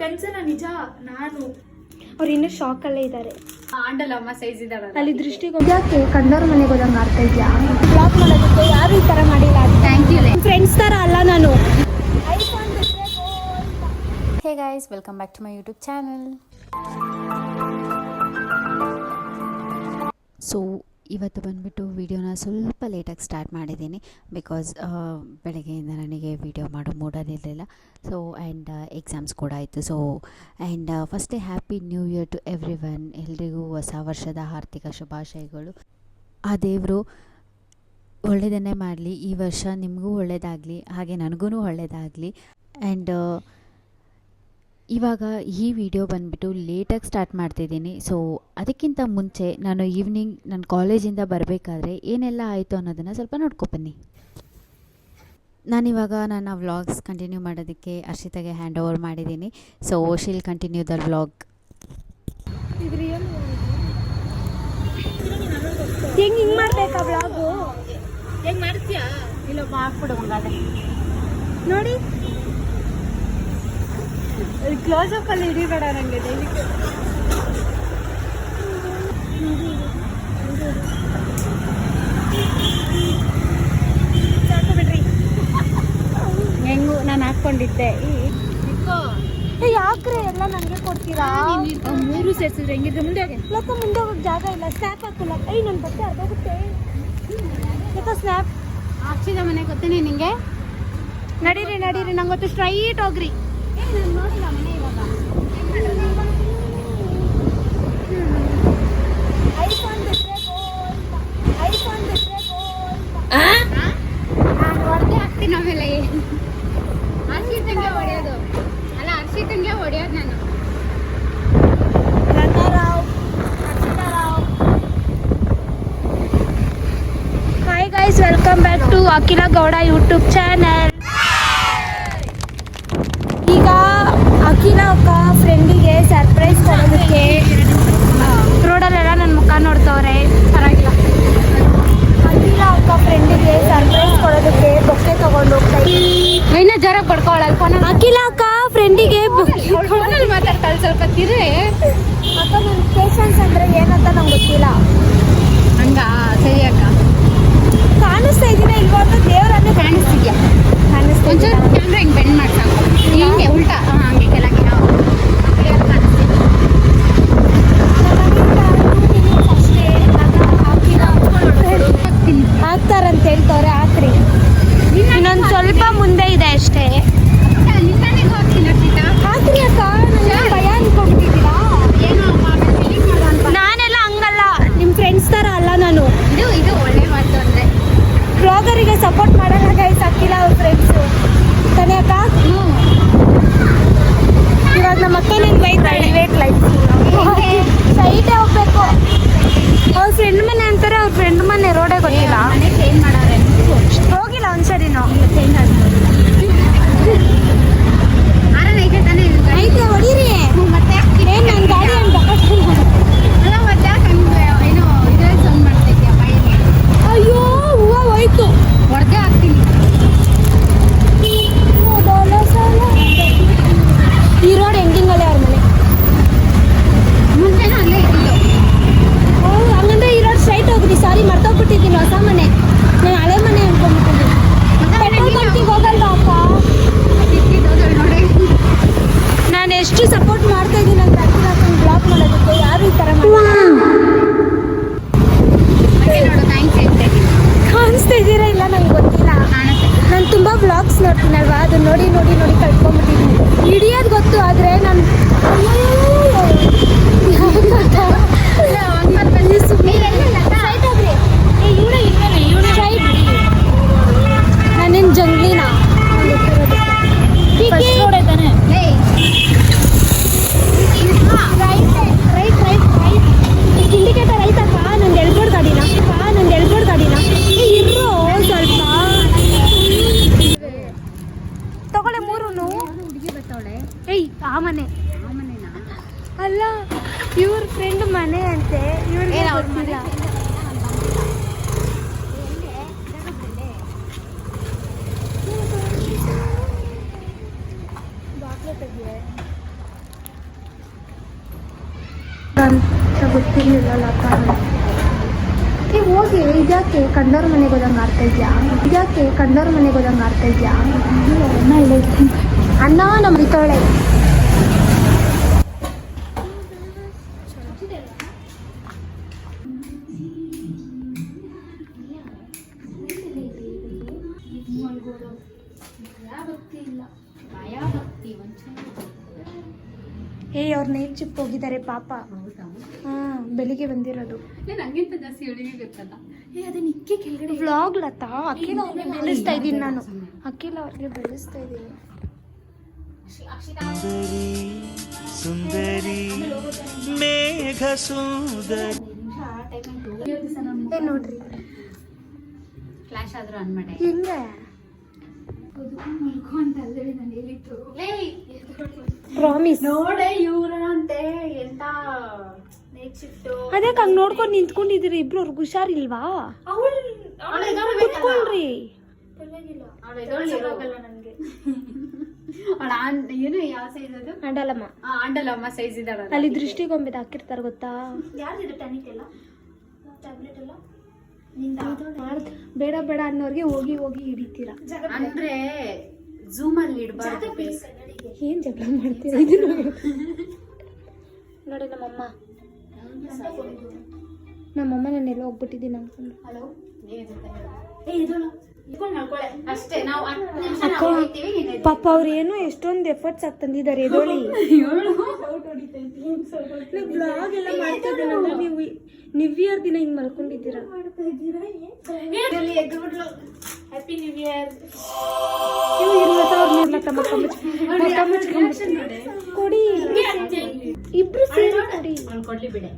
ಕನ್ಸನ ನಿಜ. ನಾನು ಅವ್ರು ಇನ್ನೂ ಶಾಕಲ್ಲೇ ಇದ್ದಾರೆ. ಆಂಡಲಮ್ಮ ಸೈಜ್ ಇದ್ದಾಳೆ ಅಲ್ಲಿ ದೃಷ್ಟಿಗೆ ಯಾಕೆ ಕಂಡೋರ್ ಮನೆಗೆ ಹೋದಂಗೆ ಆಡ್ತಾ ಇದೆಯಾ? ಬ್ಲಾಗ್ ಮಾಡೋದಕ್ಕೆ ಯಾರು ಈ ಥರ ಮಾಡಿಲ್ಲ. Thank you. ಫ್ರೆಂಡ್ಸ್ ಥರ ಅಲ್ಲ ನಾನು. Hey guys, welcome back to my YouTube channel. So ಇವತ್ತು ಬಂದುಬಿಟ್ಟು ವಿಡಿಯೋನ ಸ್ವಲ್ಪ ಲೇಟಾಗಿ ಸ್ಟಾರ್ಟ್ ಮಾಡಿದ್ದೀನಿ. ಬಿಕಾಸ್ ಬೆಳಗ್ಗೆಯಿಂದ ನನಗೆ ವಿಡಿಯೋ ಮಾಡೋ ಮೂಡಲ್ಲಿರಲಿಲ್ಲ. ಸೊ ಆ್ಯಂಡ್ ಎಕ್ಸಾಮ್ಸ್ ಕೂಡ ಆಯಿತು. ಸೊ ಆ್ಯಂಡ್ ಫಸ್ಟೇ happy new year to everyone. ಎಲ್ರಿಗೂ ಹೊಸ ವರ್ಷದ ಆರ್ಥಿಕ ಶುಭಾಶಯಗಳು. ಆ ದೇವರು ಒಳ್ಳೆಯದನ್ನೇ ಮಾಡಲಿ. ಈ ವರ್ಷ ನಿಮಗೂ ಒಳ್ಳೆಯದಾಗಲಿ, ಹಾಗೆ ನನಗೂ ಒಳ್ಳೆಯದಾಗಲಿ. ಆ್ಯಂಡ್ ಇವಾಗ ಈ ವಿಡಿಯೋ ಬಂದುಬಿಟ್ಟು ಲೇಟಾಗಿ ಸ್ಟಾರ್ಟ್ ಮಾಡ್ತಿದ್ದೀನಿ. ಸೊ ಅದಕ್ಕಿಂತ ಮುಂಚೆ ನಾನು ಈವ್ನಿಂಗ್ ನನ್ನ ಕಾಲೇಜಿಂದ ಬರಬೇಕಾದ್ರೆ ಏನೆಲ್ಲ ಆಯಿತು ಅನ್ನೋದನ್ನು ಸ್ವಲ್ಪ ನೋಡ್ಕೊಬನ್ನಿ. ನಾನಿವಾಗ ನನ್ನ ವ್ಲಾಗ್ಸ್ ಕಂಟಿನ್ಯೂ ಮಾಡೋದಕ್ಕೆ ಅರ್ಷಿತಾಗೆ ಹ್ಯಾಂಡ್ ಓವರ್ ಮಾಡಿದ್ದೀನಿ. So she'll continue the vlog. ಹೆಂಗೆ ಮಾಡಬೇಕಾ ವ್ಲಾಗು? ಹೆಂಗೆ ಮಾಡ್ತೀಯಾ? ಇಲ್ಲ ಮಾಡ್ಬಿಡು ಹಂಗಾದ್ರೆ. ನೋಡಿ ಕ್ಲೋಸ್ ಅಪ್ ಅಲ್ಲಿ ಹಿಡಿಬೇಡ ನನಗೆ ಡೈಲಿ. ಸಾಕು ಬಿಡ್ರಿ. ಹೆಂಗು ನಾನು ಹಾಕ್ಕೊಂಡಿದ್ದೆ. ಯಾಕ್ರೆ ಎಲ್ಲ ನನಗೆ ಕೊಡ್ತೀರಾ? ಮೂರು ಸೇರಿಸಿದ್ರೆ ಹೆಂಗಿದ್ರೆ ಮುಂದೆ ಲಕ್ಕ ಮುಂದೆ ಹೋಗೋಕೆ ಜಾಗ ಇಲ್ಲ. ಸ್ನ್ಯಾಪ್ ಹಾಕಲ್ಲ. ನನ್ನ ಬಟ್ಟೆ ಅರ್ಧೋಗುತ್ತೆ. ಯಾಕ ಸ್ನ್ಯಾಪ್ ಹಾಕ್ಸಿದ ಮನೆ ಗೊತ್ತೇನೆ ನಿಂಗೆ? ನಡೀರಿ ನಂಗೊತ್ತು ಸ್ಟ್ರೈಟ್ ಹೋಗ್ರಿ. ನಾನು ನೋಡಿಲ್ಲ ಮನೆ ಇವಾಗ. ನಾನು ಹೊಡೆದೇ ಹಾಕ್ತೀನಿ. ಆಮೇಲೆ ಹರ್ಷಿತಂಗೆ ಹೊಡೆಯೋದು ಅಲ್ಲ, ಹರ್ಷಿತಂಗೆ ಹೊಡೆಯೋದು ನಾನು. Hi guys, welcome back to Akhila Gowda YouTube channel. ಈಗ ಅಖಿಲ ಅಕ್ಕ ಫ್ರೆಂಡಿಗೆ ಸರ್ಪ್ರೈಸ್ ಕೊಡೋದಕ್ಕೆ ರೋಡಲ್ಲೆಲ್ಲ ನನ್ನ ಮುಖ ನೋಡ್ತವ್ರೆ. ಪರವಾಗಿಲ್ಲ. ಅಖಿಲ ಅಕ್ಕ ಫ್ರೆಂಡಿಗೆ ಸರ್ಪ್ರೈಸ್ ಕೊಡೋದಕ್ಕೆ ಬೊಕ್ಕೆ ತಗೊಂಡು ಹೋಗ್ತಾ ಇದ್ದೀನಿ. ಇನ್ನ ಜರ ಪಡ್ಕೊಳ್ಳ. ಅಖಿಲ ಅಕ್ಕ ಫ್ರೆಂಡಿಗೆ ಮಾತಾಡ್ತಾಳೆ ಸ್ವಲ್ಪ ತಿರೇ. ಅಕ್ಕ ನನ್ನ ಪೇಷನ್ಸ್ ಅಂದರೆ ಏನಂತ ನಂಗೆ ಗೊತ್ತಿಲ್ಲ. ಹಂಗ ಸರಿ ಅಕ್ಕ. ಕಾಣಿಸ್ತಾ ಇದೀನ ಇಲ್ವಾ ಅಂತ ದೇವರನ್ನೇ ಕಾಣಿಸ್ತಿದ್ಯಾ? ಕಾಣಿಸ್ತಾ ಒಂಚೂರು ಕ್ಯಾಮ್ರಾ ಹಿಂಗೆ ಬೆಂಡ್ ಮಾಡ್ಸಾಕು. ಹಿಂಗೆ ಉಲ್ಟಾ ಹಂಗೆ ಕೆಳಗೆ ಹಾಕ್ತಾರಂತ ಹೇಳ್ತವ್ರೆ. ಹಾಕ್ರಿ. ಇನ್ನೊಂದು ಸ್ವಲ್ಪ ಮುಂದೆ ಇದೆ ಅಷ್ಟೇ. ಹಾಕ್ರಿ ಅಕ್ಕ. ಭಯ ಅನ್ಕೊಂಡಿದ್ದೀರಾ? ನಾನೆಲ್ಲ ಹಂಗಲ್ಲ, ನಿಮ್ಮ ಫ್ರೆಂಡ್ಸ್ ಥರ ಅಲ್ಲ ನಾನು. ಇದು ಒಳ್ಳೆ ಮಾತು ಅಂದರೆ ಬ್ಲಾಗರಿಗೆ ಸಪೋರ್ಟ್ ಮಾಡಲ್ಲ ಗೈಸ್. ಅಕ್ಕಿಲ್ಲ ಅವ್ರ ಫ್ರೆಂಡ್ಸು ತಾನೇ ಅಕ್ಕ? ಇವಾಗ ನಮ್ಮ ಅಕ್ಕ ನಿನ್ನ ಬೈತಾಳೆ. ವೇಟ್ ಲೈಫ್ ಸೈಟೇ ಹೋಗ್ಬೇಕು. ಅವ್ರ ಫ್ರೆಂಡ್ ಮನೆ ಅಂತಾರೆ. ಅವ್ರ ಫ್ರೆಂಡ್ ಮನೆ ರೋಡೇ ಗೊತ್ತಿಲ್ಲ. ಮನೆ ಚೇಂಜ್ ಮಾಡೋರೆ. ಹೋಗಿಲ್ಲ ಒಂದ್ಸರಿನೂ. ಚೇಂಜ್ ಐತೆ ತಾನೇ? ಐತೆ, ಹೊಡೀರಿ. ಮತ್ತೆ ಏನು ನನ್ನ ಗಾಡಿ ಅಂತ ಅಲ್ಲ, ಮತ್ತೆ ಏನೋ ಇದ್ರಲ್ಲಿ ಸೌಂಡ್ ಮಾಡ್ತೈತೆ ಬಾಯಲ್ಲಿ. ಅಯ್ಯೋ ಹೂವು ಹೋಯ್ತು. ಹೊಡೆದೇ ಹಾಕ್ತೀನಿ. ಈ ರೋಡ್ ಎಂಡಿಂಗಲ್ಲೇ ಅವ್ರ ಮನೆ. ಮುಂಚೆನೂ ಅಲ್ಲೇ ಇದ್ದಿದ್ದು. ಹಂಗಂದ್ರೆ ಈ ರೋಡ್ ಸ್ಟ್ರೈಟ್ ಹೋಗ್ರಿ. ಸಾರಿ, ಮರ್ತೋಗ್ಬಿಟ್ಟಿದ್ದೀನಿ. ಹೊಸ ಮನೆ. ನಾನು ಹಳೆ ಮನೆ ಅನ್ಕೊಂಡ್ಬಿಟ್ಟಿದ್ದೀನಿ. ಪೆಟ್ರೋಲ್ ಬಂಕಿಗೆ ಹೋಗಲ್ಲ ಅಕ್ಕ. ನೋಡಿ ನಾನು ಎಷ್ಟು ಸಪೋರ್ಟ್ ಮಾಡ್ತಾ ಇದ್ದೀನಿ ಅಂತ ಹಾಕೊಂಡು ಬ್ಲಾಕ್ ಮಾಡೋದಕ್ಕೆ ಯಾರು ಈ ಥರ ಮಾಡಿ. ಮತ್ತೆ ನೋಡು ಥ್ಯಾಂಕ್ಸ್ ಹೇಳ್ತೇನೆ. ಕಾಣಿಸ್ತಾ ಇದ್ದೀರಾ ಇಲ್ಲ ನಂಗೆ ಗೊತ್ತಿಲ್ಲ. ನಾನು ತುಂಬ ಬ್ಲಾಗ್ಸ್ ನೋಡ್ತೀನಲ್ವಾ, ಅದು ನೋಡಿ ಕಲ್ತ್ಕೊಂಡ್ಬಿಟ್ಟಿದ್ದೀನಿ. ಹಿಡಿಯೋದು ಗೊತ್ತು, ಆದರೆ ನಾನು ನಾನೇನು ಜಂಗ್ಲಿನ ಇಂಡಿಕೇಟರ್ ಐತಕ್ಕ. ನಂದು ಎಳ್ಬೋಡ್ ಗಾಡಿನ ಇರೋ ಸ್ವಲ್ಪ ತಗೊಳ್ಳೆ. ಮೂರು ಹುಡುಗಿ ಬರ್ತಾವಳೆ. ಏಯ್ ಆ ಮನೆ ಅಲ್ಲ, ಇವ್ರ ಫ್ರೆಂಡ್ ಮನೆ ಅಂತೆ. ಇವ್ರಿಗೆ ಗೊತ್ತಿಲ್ಲ. ಬಾಕ್ಲೆ ತೆಗಿಯೇ. ಅಂತ ಗೊತ್ತಿರಲಿಲ್ಲ ಅಕ್ಕ. ಏ ಹೋಗಿ ಇದ್ಯಾಕೆ ಕಂಡೋರ್ ಮನೆಗೆ ಹೋದಂಗೆ ಆಡ್ತಾ ಇದ್ಯಾ? ಇದ್ಯಾಕೆ ಕಂಡೋರ್ ಮನೆಗೆ ಹೋದಂಗೆ ಆಡ್ತಾ ಇದ್ಯಾ? ಅಣ್ಣ ಇಲ್ಲ ಅಣ್ಣ ನಮ್ಮ ಬಿತ್ತೋಳೆ. ಅವ್ರ ನೈಟ್ ಶಿಫ್ಟ್ ಹೋಗಿದ್ದಾರೆ ಪಾಪ. ಬೆಳಿಗ್ಗೆ ಬಂದಿರೋದು. ನಂಗಿಂತ ಜಾಸ್ತಿ ಹೇಳಿಗೆ ಗೊತ್ತಲ್ಲ. ಅದಕ್ಕೆ ಕೆಳಗಡೆ ವ್ಲಾಗ್ ಲತಾ ಅಖಿಲ ಅವ್ರಿಗೆ ಬೆಳೆಸ್ತಾ ಇದ್ದೀನಿ ನಾನು. ಅಖಿಲ ಅವ್ರಿಗೆ ಬೆಳೆಸ್ತಾ ಇದ್ದೀನಿ. ಸುಂದರಿ ಮೇಘ ಸುಂದರಿ. ನೋಡ್ರಿ ಫ್ಲಾಶ್ ಆದ್ರೂ ಆನ್ ಮಾಡಿ ಹೆಂಗೆ ಪ್ರಾಮಿಸ್ ನೋಡೆ ಇವ್ರ ಅಂತೆ ಎಂತ ನೈಟ್ ಶಿಫ್ಟ್. ಅದಕ್ಕೆ ಹಂಗ್ ನೋಡ್ಕೊಂಡು ನಿಂತ್ಕೊಂಡಿದ್ದೀರಿ ಇಬ್ರು. ಅವ್ರಿಗೆ ಹುಷಾರಿಲ್ವಾ? ಕುತ್ಕೊಳ್ರಿ. ಏನು ಯಾವ ಸೈಜ್ ಅದು? ಅಂಡಲಮ್ಮ ಅಂಡಲಮ್ಮ ಸೈಜ್ ಇದ್ದಾಳ. ಅಲ್ಲಿ ದೃಷ್ಟಿಗೊಂಬೆ ಹಾಕಿರ್ತಾರ ಗೊತ್ತಾ? ಬೇಡ ಬೇಡ ಅನ್ನೋರ್ಗೆ ಹೋಗಿ ಹೋಗಿ ಹಿಡಿತೀರಾ. ಅಂದ್ರೆ ಝೂಮ್ ಅಲ್ಲಿ ಇಡಬಾರ್ದು. ಏನ್ ಜಗಳ ಮಾಡ್ತೀರಾ? ಇದು ನೋಡಿ ನಮ್ಮಮ್ಮ ನಾನೆಲ್ಲ ಹೋಗ್ಬಿಟ್ಟಿದ್ದೀನಿ ಅನ್ಕೊಂಡು. ಪಾಪ ಅವ್ರು ಏನೋ ಎಷ್ಟೊಂದು ಎಫರ್ಟ್ಸ್ ಆಗಿ ತಂದಿದ್ದಾರೆ. ಎದೋಳಿ ಬ್ಲಾಗ್ ಎಲ್ಲ ಮಾಡ್ತಾ ಇದ್ದೀನಂದ್ರೆ ನೀವು ನ್ಯೂ ಇಯರ್ ದಿನ ಹಿಂಗ್ ಮಲ್ಕೊಂಡಿದ್ದೀರಾ. Happy new year. ಕೊಡಿ ಇಬ್ರು ಸೇರಿ ಕೊಡಿ. ಕೊಡ್ಲಿ ಬಿಡೆ.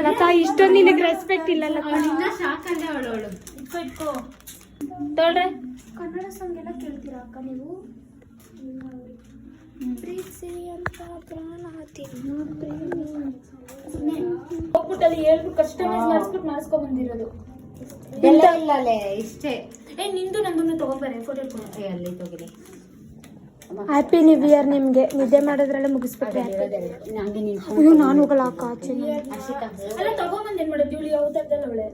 ಲತಾ ಇಷ್ಟೊಂದು ನಿನಗೆ ರೆಸ್ಪೆಕ್ಟ್ ಇಲ್ಲ. ಶಾಕ್ ಅಂದೆ ಅವಳು. ತೊಳ್ರೆ ಕನ್ನಡ ಸಾಂಗ್ ಎಲ್ಲ ಕೇಳ್ತೀರಾ ಅಕ್ಕ ನೀವು? ಪ್ರೀತಿ ಅಂತ ಪ್ರಾಣ ಹೋಗ್ಬಿಟ್ಟಲ್ಲಿ ಹೇಳ್ಬಿಟ್ಟು ಕಸ್ಟಮೈಸ್ ಮಾಡಿಸ್ಕೊಂಡ್ ಬಂದಿರೋದು. ಇಲ್ಲ ಇಷ್ಟೇ. ನಿಂದು ನಂದು ತಗೊಂಡ್ಬರ್ರಿ ಫೋಟೋ ಇಟ್ಕೊಂಡು. ಅಲ್ಲಿ ತಗೋಲಿ. ಹ್ಯಾಪಿ ನ್ಯೂ ಇಯರ್ ನಿಮ್ಗೆ. ನಿದ್ದೆ ಮಾಡೋದ್ರಲ್ಲೇ ಮುಗಿಸ್ಬಿಟ್ರೆ. ಅಯ್ಯೋ ನಾನು ಹೋಗಲ್ಲ ಅಕ್ಕ ಆಚೆ. ತಗೊಂಬಂದ್ ಏನ್ ಮಾಡೋದು? ಇವಳು ಯಾವ ತರದಲ್ಲ ಅವಳೆ.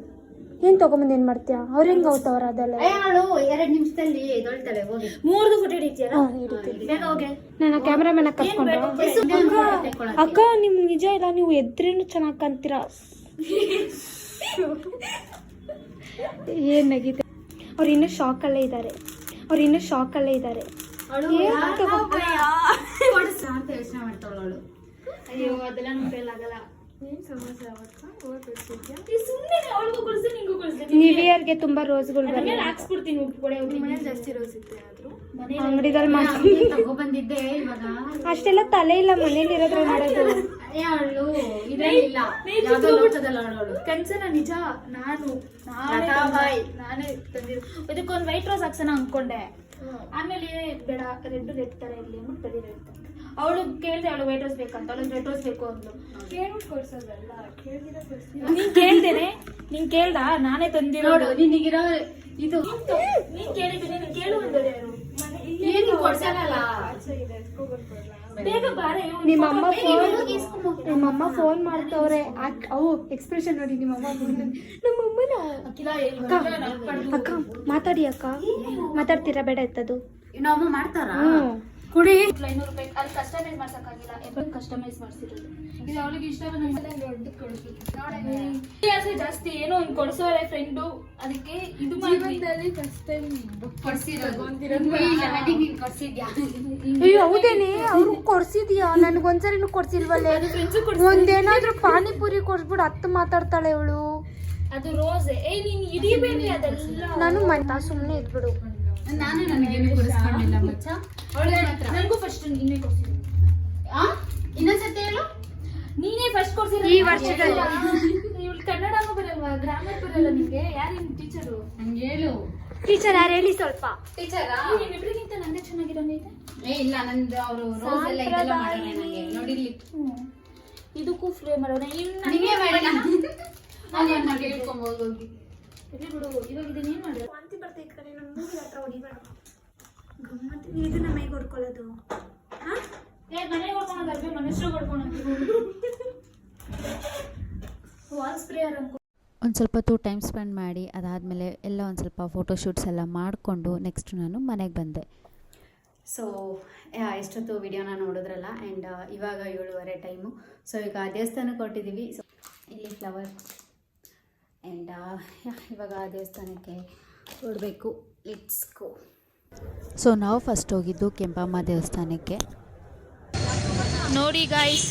ಏನ್ ತಗೊಂಬಂದ್ ಏನ್ ಮಾಡ್ತೀಯಾ? ಅವ್ರ ಹೆಂಗ್ ಅವತ್ತವ್ರ ಅದೆಲ್ಲ. 2 ನಿಮಿಷದಲ್ಲಿ ಎದೊಳ್ತಾಳೆ. ಹೋಗಿ 3 ಫೋಟೋ ಹಿಡಿತೀಯಾ? ನನ್ನ ಕ್ಯಾಮ್ರಾಮನ್ ಕರ್ಕೊಂಡ್ರೆ. ಅಕ್ಕ ನಿಮ್ ನಿಜ ಇಲ್ಲ, ನೀವು ಎದ್ರೇನು ಚೆನ್ನಾಗಿ ಕಾಣ್ತೀರಾ. ಏನ್ ನಗಿದೆ. ಅವ್ರು ಇನ್ನೂ ಶಾಕಲ್ಲೇ ಇದ್ದಾರೆ. ಯೋಚನೆ ಮಾಡ್ತಾಳ ಅವಳು. ಅಯ್ಯೋ ಅದೆಲ್ಲ ನಮ್ ಕೈಲಾಗಲ್ಲ. ನ್ಯೂ ಇಯರ್ಗೆ ತುಂಬಾ ರೋಸ್ಗಳು ಅಂಗಡಿದಲ್ಲಿ ಬಂದಿದ್ದೆ. ಇವಾಗ ಅಷ್ಟೆಲ್ಲ ತಲೆ ಇಲ್ಲ, ಮನೇಲಿ ಇರೋದ್ರ ಮಾಡೋದು. ಕನ್ಸನ ನಿಜ. ನಾನೇ ತಂದಿದ್ದು ಇದಕ್ಕೊಂದು ವೈಟ್ ರೋಸ್ ಹಾಕ್ಸೋಣ ಅನ್ಕೊಂಡೆ. ಆಮೇಲೆ ಬೇಡ ರೆಡ್ ತರ ಇರ್ಲಿ ಅಂದ್ಬಿಟ್ಟು ಬರೀ ರೆಡ್. ಅವಳು ಕೇಳ್ದೆ, ಅವಳು ವೈಟ್ ರೋಸ್ ಬೇಕಂತ. ಅವಳು ರೆಡ್ ರೋಸ್ ಬೇಕು ಅಂದ್ಲು. ಕೇಳ್ಬಿಟ್ಟು ಕೊಡ್ಸೋದಲ್ಲ, ನೀನ್ ಕೇಳ್ದೇನೆ. ನೀನ್ ಕೇಳ್ದ? ನಾನೇ ತಂದಿರೋದು. ನಿನಗಿರೋ ಇದು ನೀನ್ ಕೇಳಿದ್ದೀನಿ. ನೀನ್ ಕೇಳು ಅಂದ್ರೆ ಏನು ಕೊಡ್ಸಲ್ಲ. ಬೇಗ ಬಾರೆ. ನಿಮ್ಮಮ್ಮ ಫೋನ್ ಮಾಡ್ತವ್ರೆ. ಅವು ಎಕ್ಸ್ಪ್ರೆಷನ್ ನೋಡಿ ನಿಮ್ಮಮ್ಮನ. ಅಕ್ಕ ಮಾತಾಡಿ ಅಕ್ಕ. ಮಾತಾಡ್ತೀರಾ? ಬೇಡ ಎತ್ತದು. ಇನ್ನೊಮ್ಮ ಮಾಡ್ತಾರ ಕೊಡಿ. 500 ರೂಪಾಯಿ ಅಲ್ಲಿ ಕಸ್ಟಮೈಸ್ ಮಾಡ್ಸಕ್ಕಾಗಿಲ್ಲ. ಕಸ್ಟಮೈಸ್ ಮಾಡ್ಸಿರೋದು ಇದು ಅವಳಿಗೆ ಇಷ್ಟ ಜಾಸ್ತಿ. ಏನೋ ಒಂದು ಕೊಡ್ಸೋರೆ ಫ್ರೆಂಡು, ಅದಕ್ಕೆ ಇದು ಅಯ್ಯೋ ಹೌದೇನೆ, ಅವ್ರು ಕೊಡ್ಸಿದ್ಯಾ? ನನ್ಗೊಂದ್ಸರಿನೂ ಕೊಡ್ಸಿಲ್ವಲ್ಲೇ. ಒಂದೇನಾದ್ರೂ ಪಾನಿಪುರಿ ಕೊಡ್ಸ್ಬಿಡು. 10 ಮಾತಾಡ್ತಾಳೆ ಅವಳು. ಅದು ರೋಸ್. ನೀನ್ ಹಿಡಿಬೇಡಿ ಅದೆಲ್ಲ. ನಾನು ಮಾಡ್ತಾ ಸುಮ್ನೆ ಇದ್ಬಿಡು. ನಾನು ನನಗೇನು ಕೊಡಿಸ್ಕೊಂಡಿಲ್ಲ ಮಚ್ಚ. ನನಗೂ ಫಸ್ಟ್ ನೀನೇ ಕೊಡ್ಸಿದ್ರು. ಇನ್ನೊಂದ್ಸತಿ ಹೇಳು. ನೀನೇ ಫಸ್ಟ್ ಕೊಡ್ಸಿದ್ರು ಈ ವರ್ಷದಲ್ಲಿ. ಇವಳು ಕನ್ನಡನೂ ಬರಲ್ವಾ? ಗ್ರಾಮರ್ ಬರಲ್ಲ ನಿಮ್ಗೆ? ಯಾರು ಟೀಚರು? ನಂಗೆ ಹೇಳು. ಟೀಚರ್ ಯಾರು ಹೇಳಿ ಸ್ವಲ್ಪ. ಟೀಚರಾ? ನಿಮ್ಮಿಬ್ರಿಗಿಂತ ನಂದೇ ಚೆನ್ನಾಗಿರೋನಿದೆ. ಇಲ್ಲ ನಂದು ಅವರು ರೋಸ್ ಎಲ್ಲ ಇದೆಲ್ಲ ಮಾಡೋಣ. ನನಗೆ ನೋಡಿರ್ಲಿ. ಇದಕ್ಕೂ ಫ್ರೇ ಮಾಡೋಣ. ನಿಮಗೆ ಮಾಡಿಲ್ಲ. ನಾನು ಹೇಳ್ಕೊಂಬೋದು ಹೋಗಿ. ಬಿಡು. ಇವಾಗ ಇದನ್ನ ಏನ್ ಮಾಡಿದ್ರು? ವಾಂತಿ ಬರ್ತೈತೆ ಕಣೆ. ನಮ್ಮ ಮೂಗಿ ಹತ್ರ ಹೊಡಿಬೇಡ. ಗಮ್ಮತ್. ಇದು ನಮಗೆ ಹೊಡ್ಕೊಳ್ಳೋದು. ಮನೆಗೆ ಹೊಡ್ಕೊಂಡು ಹೆಸರು ಕೊಡ್ಕೊಂಡು ವಾಲ್ ಸ್ಪ್ರೇಯರ್ ಅನ್ಕೊ. ಒಂದು ಸ್ವಲ್ಪ ಹೊತ್ತು ಟೈಮ್ ಸ್ಪೆಂಡ್ ಮಾಡಿ ಅದಾದಮೇಲೆ ಎಲ್ಲ ಒಂದು ಸ್ವಲ್ಪ ಫೋಟೋಶೂಟ್ಸ್ ಎಲ್ಲ ಮಾಡಿಕೊಂಡು ನೆಕ್ಸ್ಟ್ ನಾನು ಮನೆಗೆ ಬಂದೆ. ಸೊ ಎಷ್ಟೊತ್ತು ವಿಡಿಯೋನ ನೋಡಿದ್ರಲ್ಲ. ಆ್ಯಂಡ್ ಇವಾಗ 7:30 ಟೈಮು. ಸೊ ಈಗ ದೇವಸ್ಥಾನಕ್ಕೆ ಹೊರಟಿದ್ದೀವಿ. ಸೊ ಇಲ್ಲಿ ಫ್ಲವರ್ ಆ್ಯಂಡ್ ಇವಾಗ ದೇವಸ್ಥಾನಕ್ಕೆ ಹೊರಡಬೇಕು. Let's go. ಸೊ ನಾವು ಫಸ್ಟ್ ಹೋಗಿದ್ದು ಕೆಂಪಮ್ಮ ದೇವಸ್ಥಾನಕ್ಕೆ. ನೋಡಿ ಗಾಯ್ಸ್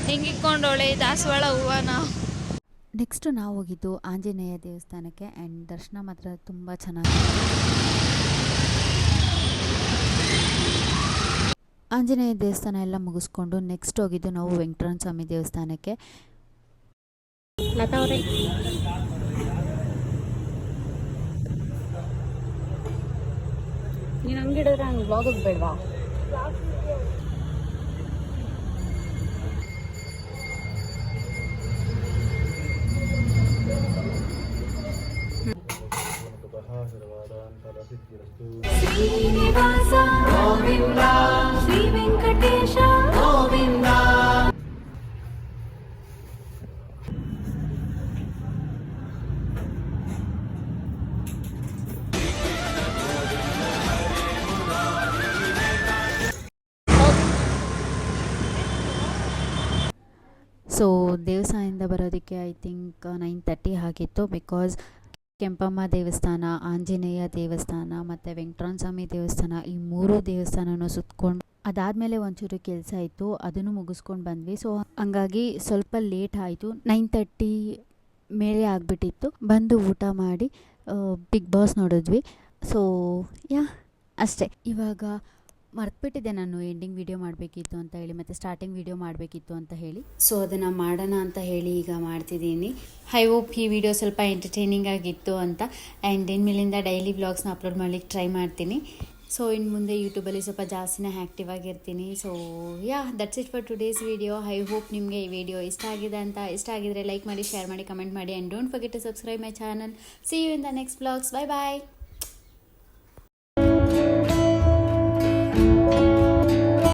ಹೆಂಗೆ ಇಟ್ಕೊಂಡೋಳೆ ದಾಸವಾಳ ಹೂವನ. ನೆಕ್ಸ್ಟು ನಾವು ಹೋಗಿದ್ದು ಆಂಜನೇಯ ದೇವಸ್ಥಾನಕ್ಕೆ. ಆ್ಯಂಡ್ ದರ್ಶನ ಮಾತ್ರ ತುಂಬ ಚೆನ್ನಾಗಿದೆ. ಆಂಜನೇಯ ದೇವಸ್ಥಾನ ಎಲ್ಲ ಮುಗಿಸ್ಕೊಂಡು ನೆಕ್ಸ್ಟ್ ಹೋಗಿದ್ದು ನಾವು ವೆಂಕಟರಮಣ ಸ್ವಾಮಿ ದೇವಸ್ಥಾನಕ್ಕೆ. ಲತಾ ಅವರೇ ನೀನು ಹಂಗಿಡಿದ್ರೆ ಹಂಗೆ ಬ್ಲಾಗಿಗೆ ಬೇಡವಾ? ಶ್ರೀನಿವಾಸ ಗೋವಿಂದ ಶ್ರೀ ವೆಂಕಟೇಶ ಗೋವಿಂದ. ಸೊ ದೇವಸ್ಥಾನದಿಂದ ಬರೋದಕ್ಕೆ ಐ ಥಿಂಕ್ 9:30 ಆಗಿತ್ತು. ಬಿಕಾಸ್ ಕೆಂಪಮ್ಮ ದೇವಸ್ಥಾನ, ಆಂಜನೇಯ ದೇವಸ್ಥಾನ ಮತ್ತು ವೆಂಕಟರಮಣ ಸ್ವಾಮಿ ದೇವಸ್ಥಾನ ಈ 3 ದೇವಸ್ಥಾನನೂ ಸುತ್ಕೊಂಡು ಅದಾದಮೇಲೆ ಒಂಚೂರು ಕೆಲಸ ಇತ್ತು, ಅದನ್ನು ಮುಗಿಸ್ಕೊಂಡು ಬಂದ್ವಿ. ಸೊ ಹಂಗಾಗಿ ಸ್ವಲ್ಪ ಲೇಟ್ ಆಯಿತು. 9:30 ಮೇಲೆ ಆಗಿಬಿಟ್ಟಿತ್ತು. ಬಂದು ಊಟ ಮಾಡಿ ಬಿಗ್ ಬಾಸ್ ನೋಡಿದ್ವಿ. ಸೊ ಅಷ್ಟೇ. ಇವಾಗ ಮರ್ತ್ಬಿಟ್ಟಿದ್ದೆ ನಾನು ಎಂಡಿಂಗ್ ವಿಡಿಯೋ ಮಾಡಬೇಕಿತ್ತು ಅಂತ ಹೇಳಿ ಮತ್ತು ಸ್ಟಾರ್ಟಿಂಗ್ ವಿಡಿಯೋ ಮಾಡಬೇಕಿತ್ತು ಅಂತ ಹೇಳಿ. ಸೊ ಅದನ್ನು ಮಾಡೋಣ ಅಂತ ಹೇಳಿ ಈಗ ಮಾಡ್ತಿದ್ದೀನಿ. ಐ ಹೋಪ್ ಈ ವಿಡಿಯೋ ಸ್ವಲ್ಪ ಎಂಟರ್ಟೈನಿಂಗ್ ಆಗಿತ್ತು ಅಂತ. ಆ್ಯಂಡ್ ಇನ್ಮೇಲಿಂದ ಡೈಲಿ ವ್ಲಾಗ್ಸ್ನ ಅಪ್ಲೋಡ್ ಮಾಡಲಿಕ್ಕೆ ಟ್ರೈ ಮಾಡ್ತೀನಿ. ಸೊ ಇನ್ನು ಮುಂದೆ ಯೂಟ್ಯೂಬಲ್ಲಿ ಸ್ವಲ್ಪ ಜಾಸ್ತಿನೇ ಆ್ಯಕ್ಟಿವ್ ಆಗಿರ್ತೀನಿ. So that's it for today's video. I hope ನಿಮಗೆ ಈ ವಿಡಿಯೋ ಇಷ್ಟ ಆಗಿದೆ ಅಂತ. ಇಷ್ಟ ಆಗಿದ್ರೆ ಲೈಕ್ ಮಾಡಿ, ಶೇರ್ ಮಾಡಿ, ಕಮೆಂಟ್ ಮಾಡಿ. And don't forget to subscribe my channel. See you in the next vlogs. Bye bye.